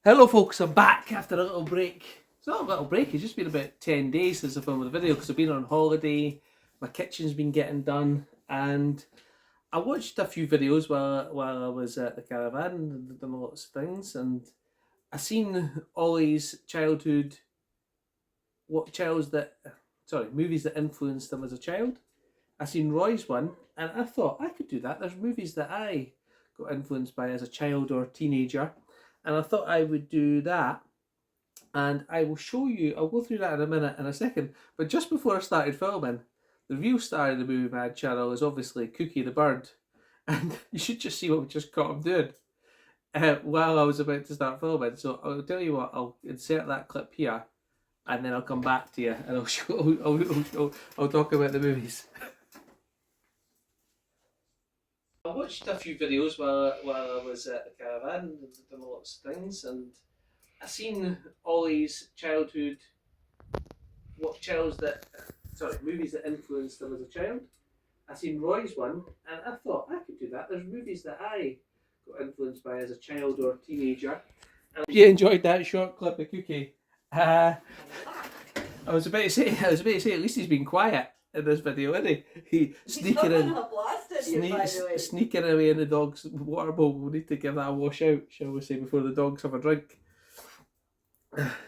Hello folks, I'm back after a little break. It's not a little break, it's just been about 10 days since I filmed the video because I've been on holiday, my kitchen's been getting done, and I watched a few videos while I was at the caravan and done lots of things, and I seen Ollie's childhood, movies that influenced him as a child. I seen Roy's one, and I thought I could do that. There's movies that I got influenced by as a child or teenager, and I thought I would do that. And I will show you, I'll go through that in a second. But just before I started filming, the real star of the Movie Mad channel is obviously Cookie the Bird. And you should just see what we just caught him doing while I was about to start filming. So I'll tell you what, I'll insert that clip here, and then I'll come back to you and I'll show, I'll talk about the movies. I watched a few videos while I was at the caravan and done lots of things, and I seen Ollie's childhood, movies that influenced him as a child. I seen Roy's one, and I thought I could do that. There's movies that I got influenced by as a child or teenager. And you enjoyed that short clip of Cookie. I was about to say, at least he's been quiet in this video, isn't he? He sneaking away in the dog's water bowl. We need to give that a wash out, shall we say, before the dogs have a drink.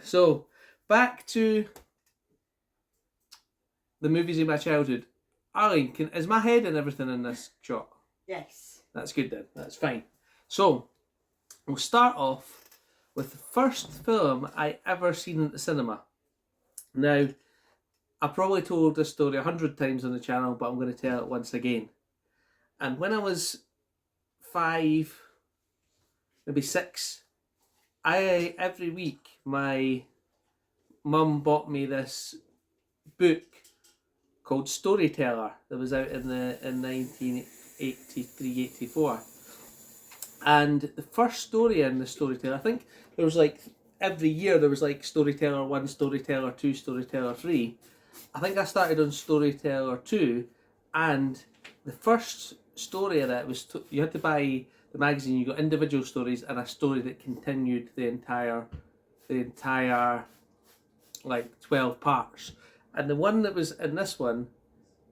So, back to the movies in my childhood. Arlene, is my head and everything in this shot? Yes. That's good then, that's fine. So, we'll start off with the first film I ever seen at the cinema. Now, I've probably told this story 100 times on the channel, but I'm going to tell it once again. And when I was 5, maybe 6, every week my mum bought me this book called Storyteller that was out in 1983-84. And the first story in the Storyteller, I think there was like every year there was like Storyteller 1, Storyteller 2, Storyteller 3. I think I started on Storyteller 2, and the first story of that was you had to buy the magazine. You got individual stories and a story that continued the entire like 12 parts. And the one that was in this one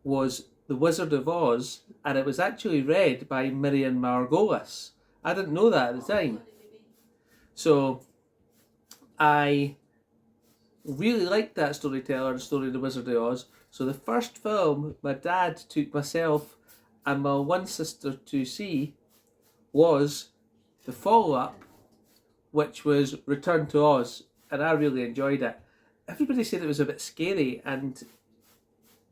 was The Wizard of Oz, and it was actually read by Miriam Margolyes. I didn't know that at the time. So I really liked that Storyteller, the story of The Wizard of Oz. So the first film my dad took myself and my one sister to see was the follow-up, which was Return to Oz, and I really enjoyed it. Everybody said it was a bit scary, and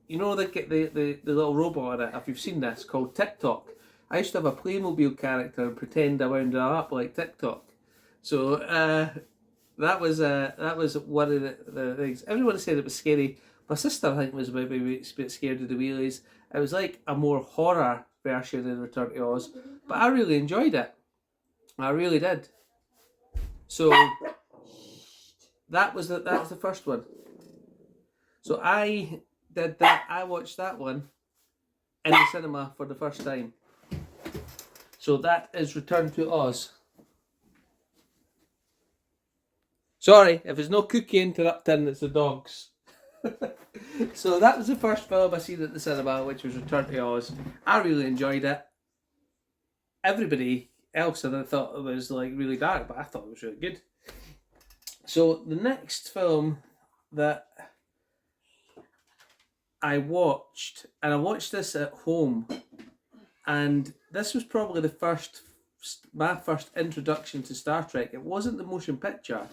you know the little robot in it, if you've seen this, called TikTok. I used to have a Playmobil character and pretend I wound her up like TikTok. So that was one of the things. Everyone said it was scary. My sister, I think, was maybe a bit scared of the wheelies. It was like a more horror version of Return to Oz, but I really enjoyed it. I really did. So that was the first one. So I did that. I watched that one in the cinema for the first time. So that is Return to Oz. Sorry, if there's no Cookie interrupting, it's the dogs. So that was the first film I seen at the cinema, which was Return to Oz. I really enjoyed it. Everybody else I thought it was like really dark, but I thought it was really good. So the next film that I watched, and I watched this at home, and this was probably my first introduction to Star Trek. It wasn't the motion picture,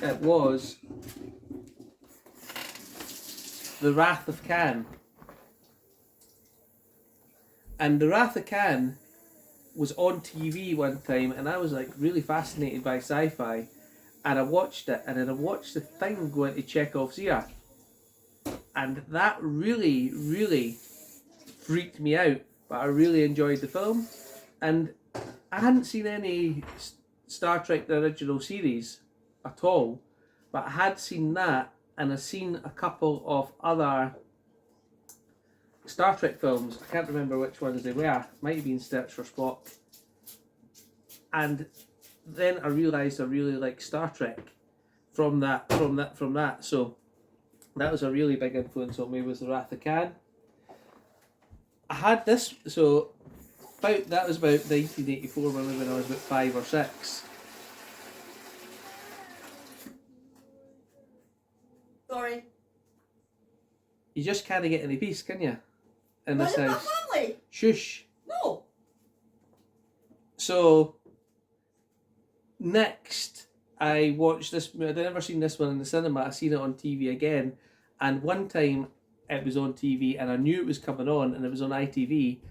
it was The Wrath of Khan. And The Wrath of Khan was on TV one time, and I was like really fascinated by sci-fi, and I watched it, and then I watched the thing go into Chekhov's ear, and that really, really freaked me out, but I really enjoyed the film. And I hadn't seen any Star Trek the original series at all, but I had seen that, and I've seen a couple of other Star Trek films. I can't remember which ones they were. Might have been Search for Spock. And then I realised I really like Star Trek from that. So that was a really big influence on me, was the Wrath of Khan. I had this, so that was about 1984 when I was about 5 or 6. Sorry. You just can't get any peace, can you? In this Not house. family. Shush. No. So next, I watched this. I'd never seen this one in the cinema. I seen it on TV again, and one time it was on TV, and I knew it was coming on, and it was on ITV.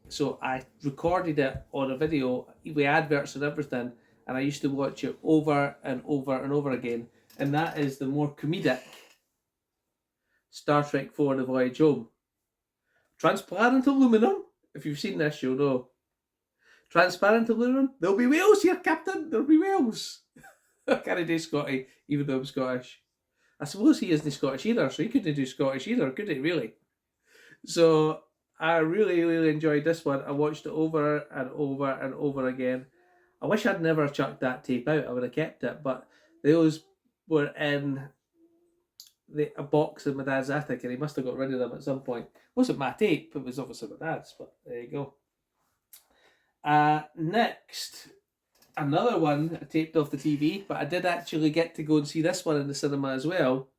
So I recorded it on a video with adverts and everything, and I used to watch it over and over and over again. And that is the more comedic Star Trek 4: The Voyage Home. Transparent aluminum. If you've seen this, you'll know. Transparent aluminum. There'll be whales here, Captain. There'll be whales. I can't do Scotty, even though I'm Scottish. I suppose he isn't Scottish either, so he couldn't do Scottish either, could he, really? So I really, really enjoyed this one. I watched it over and over and over again. I wish I'd never chucked that tape out. I would have kept it, but those were in a box in my dad's attic, and he must have got rid of them at some point. It wasn't my tape, it was obviously my dad's, but there you go. Next, another one I taped off the TV, but I did actually get to go and see this one in the cinema as well,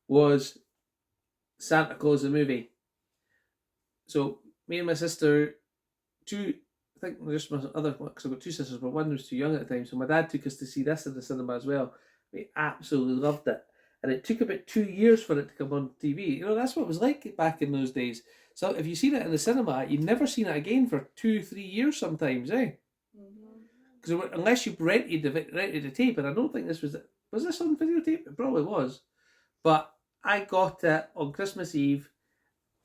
was Santa Claus the movie. So me and my sister, I think just my other, because I've got 2 sisters, but one was too young at the time, so my dad took us to see this in the cinema as well. We absolutely loved it. And it took about 2 years for it to come on TV. You know, that's what it was like back in those days. So if you've seen it in the cinema, you've never seen it again for 2-3 years sometimes, eh? Because unless you rented the tape, and I don't think this was this on videotape? It probably was. But I got it on Christmas Eve.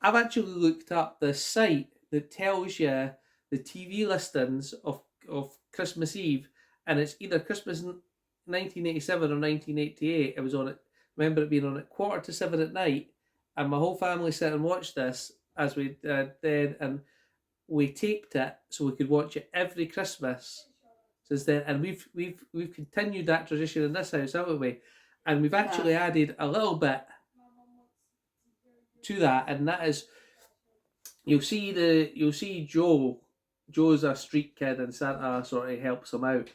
I've actually looked up the site that tells you the TV listings of Christmas Eve, and it's either Christmas 1987 or 1988. It was on it. Remember it being on at 7:15 at night, and my whole family sat and watched this as we did, and we taped it so we could watch it every Christmas since then. And we've continued that tradition in this house, haven't we? And we've actually added a little bit to that, and that is, you'll see Joe's a street kid, and Santa sort of helps him out,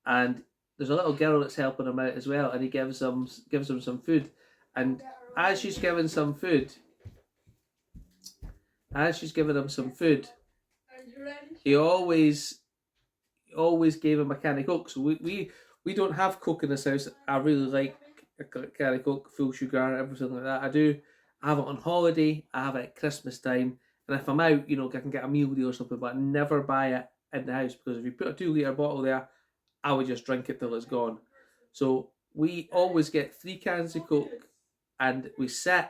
and there's a little girl that's helping him out as well, and he gives him some food, and as she's giving him some food, he always gave him a can of Coke. So we don't have Coke in this house. I really like a can of Coke, full sugar, everything like that. I have it on holiday, I have it at Christmas time, and if I'm out, I can get a meal deal or something, but I never buy it in the house, because if you put a 2-litre bottle there, I would just drink it till it's gone. So we always get 3 cans of Coke, and we sit,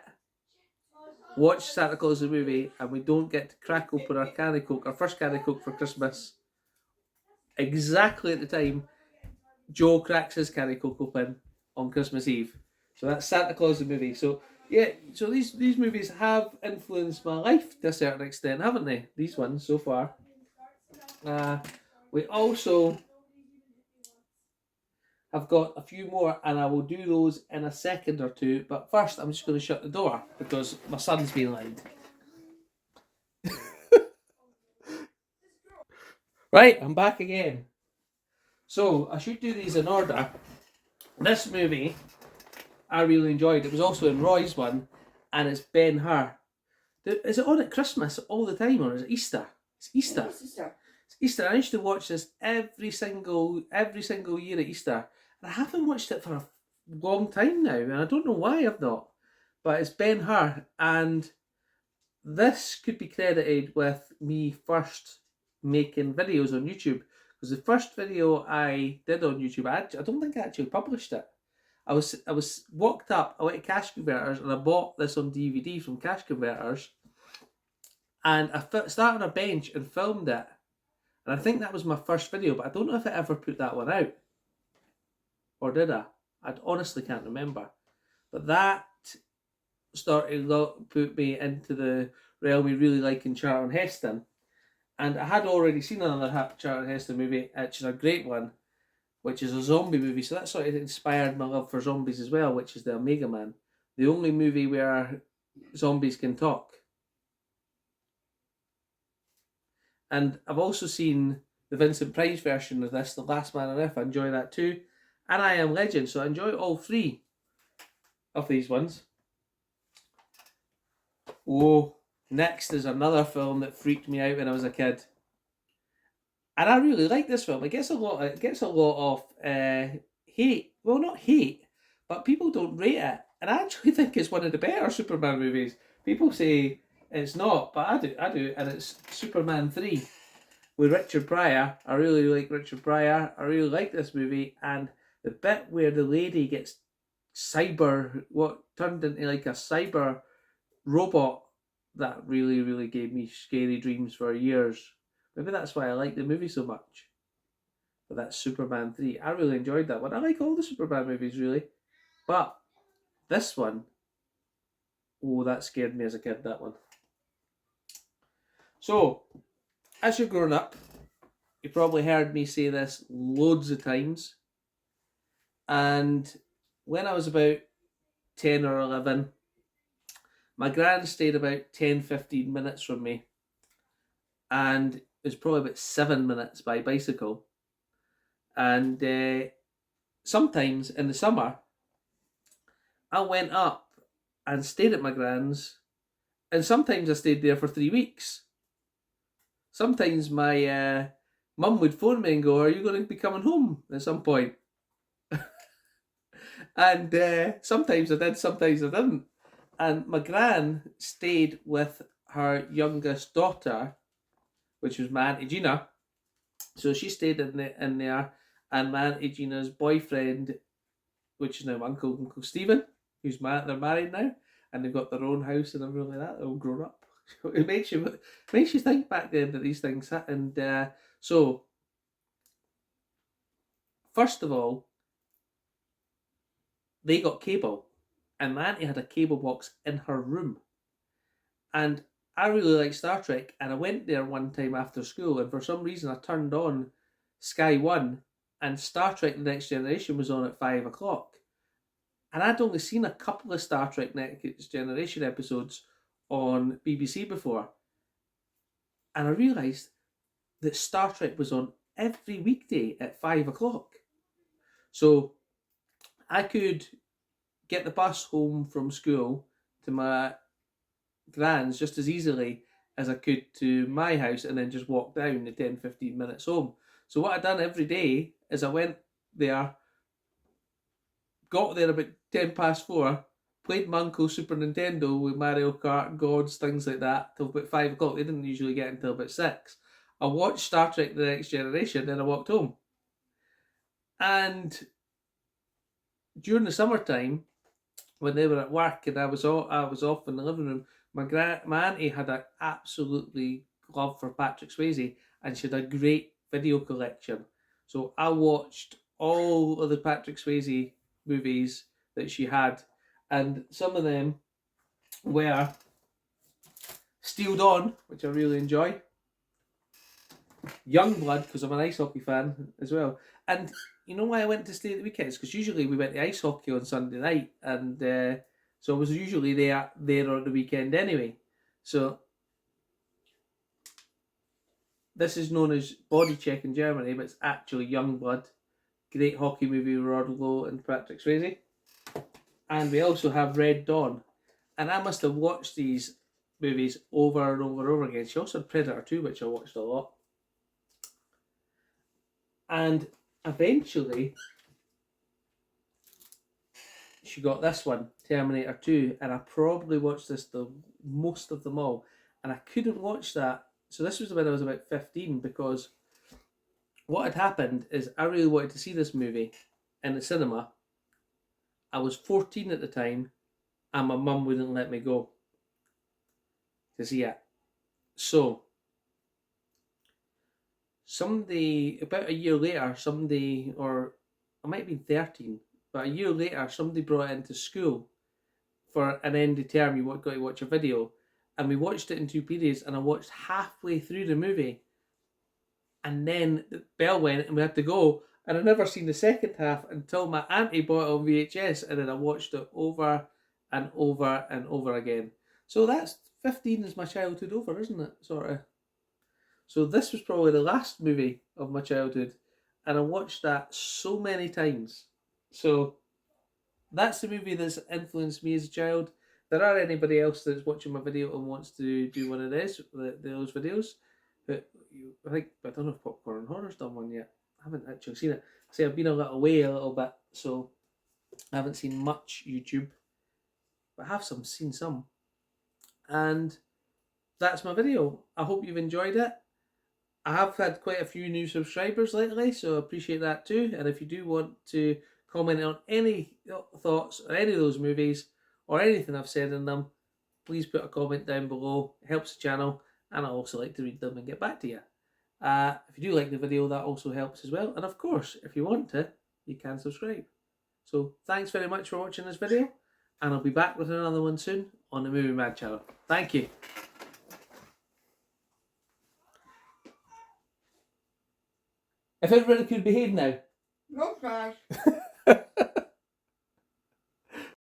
watch Santa Claus the movie, and we don't get to crack open our can of Coke, our first can of Coke for Christmas, exactly at the time Joe cracks his can of Coke open on Christmas Eve. So that's Santa Claus the movie. So yeah, so these movies have influenced my life to a certain extent, haven't they? These ones so far. We also have got a few more, and I will do those in a second or two. But first, I'm just going to shut the door because my son's being loud. Right, I'm back again. So I should do these in order. This movie I really enjoyed. It was also in Roy's one, and it's Ben-Hur. Is it on at Christmas all the time, or is it Easter? It's Easter. It's Easter. I used to watch this every single year at Easter, and I haven't watched it for a long time now, and I don't know why I've not. But it's Ben-Hur, and this could be credited with me first making videos on YouTube, because the first video I did on YouTube, I don't think I actually published it. I was walked up, I went to Cash Converters, and I bought this on DVD from Cash Converters, and I started on a bench and filmed it, and I think that was my first video, but I don't know if I ever put that one out, or did I? I honestly can't remember, but that started put me into the realm of really liking Charlton Heston, and I had already seen another Charlton Heston movie, which is a great one, which is a zombie movie. So that sort of inspired my love for zombies as well, which is the Omega Man, the only movie where zombies can talk. And I've also seen the Vincent Price version of this, The Last Man on Earth. I enjoy that too. And I Am Legend, so I enjoy all three of these ones. Oh, next is another film that freaked me out when I was a kid. And I really like this film. It gets a lot. It gets a lot of hate. Well, not hate, but people don't rate it. And I actually think it's one of the better Superman movies. People say it's not, but I do. I do, and it's Superman 3 with Richard Pryor. I really like Richard Pryor. I really like this movie, and the bit where the lady gets what turned into like a cyber robot, that really gave me scary dreams for years. Maybe that's why I like the movie so much. But that's Superman 3. I really enjoyed that one. I like all the Superman movies, really. But this one, oh, that scared me as a kid, that one. So, as you're growing up, you probably heard me say this loads of times. And when I was about 10 or 11, my gran stayed about 10-15 minutes from me. And it was probably about 7 minutes by bicycle. And sometimes in the summer, I went up and stayed at my gran's, and sometimes I stayed there for 3 weeks. Sometimes my mum would phone me and go, "Are you going to be coming home at some point?" And sometimes I did, sometimes I didn't. And my gran stayed with her youngest daughter, which was my Auntie Gina. So she stayed in there, and my Auntie Gina's boyfriend, which is now my Uncle Stephen, they're married now, and they've got their own house and everything like that. They're all grown up. It makes you think back then that these things happened. So first of all, they got cable, and my auntie had a cable box in her room, and I really like Star Trek, and I went there one time after school, and for some reason I turned on Sky One, and Star Trek: The Next Generation was on at 5 o'clock. And I'd only seen a couple of Star Trek Next Generation episodes on BBC before. And I realised that Star Trek was on every weekday at 5 o'clock. So I could get the bus home from school to my gran's just as easily as I could to my house, and then just walk down the 10-15 minutes home. So what I done every day is I went there, got there about 4:10, played my uncle's Super Nintendo with Mario Kart, Gods, things like that, till about 5 o'clock. They didn't usually get until about 6. I watched Star Trek: The Next Generation, then I walked home. And during the summertime, when they were at work and I was off in the living room, my auntie had an absolutely love for Patrick Swayze, and she had a great video collection. So I watched all of the Patrick Swayze movies that she had, and some of them were Steel Dawn, which I really enjoy, Youngblood, because I'm an ice hockey fan as well. And you know why I went to stay at the weekends? Because usually we went to ice hockey on Sunday night, and so I was usually there on the weekend anyway. So this is known as Body Check in Germany, but it's actually Youngblood. Great hockey movie with Rod Lowe and Patrick Swayze. And we also have Red Dawn. And I must have watched these movies over and over and over again. She also had Predator 2, which I watched a lot. And eventually, she got this one, Terminator 2, and I probably watched this the most of them all. And I couldn't watch that. So this was when I was about 15, because what had happened is I really wanted to see this movie in the cinema. I was 14 at the time, and my mum wouldn't let me go to see it. So about a year later, or I might have been 13, but a year later, somebody brought it into school for an end of term. You got to watch a video, and we watched it in 2 periods, and I watched halfway through the movie, and then the bell went and we had to go, And I never seen the second half until my auntie bought it on VHS, and then I watched it over and over and over again. So that's 15 is my childhood over, isn't it? Sort of. So this was probably the last movie of my childhood, and I watched that so many times. So that's the movie that's influenced me as a child. There are anybody else that's watching my video and wants to do one of those videos, but I don't know if Popcorn Horror's done one yet. I haven't actually seen it. See, I've been away a little bit, so I haven't seen much YouTube, but I have seen some. And that's my video. I hope you've enjoyed it. I have had quite a few new subscribers lately, so I appreciate that too. And if you do want to comment on any thoughts on any of those movies or anything I've said in them, please put a comment down below. It helps the channel, and I also like to read them and get back to you. If you do like the video, that also helps as well. And of course, if you want to, you can subscribe. So thanks very much for watching this video, and I'll be back with another one soon on the Movie Mad channel. Thank you. If everybody could behave now. No, Crash.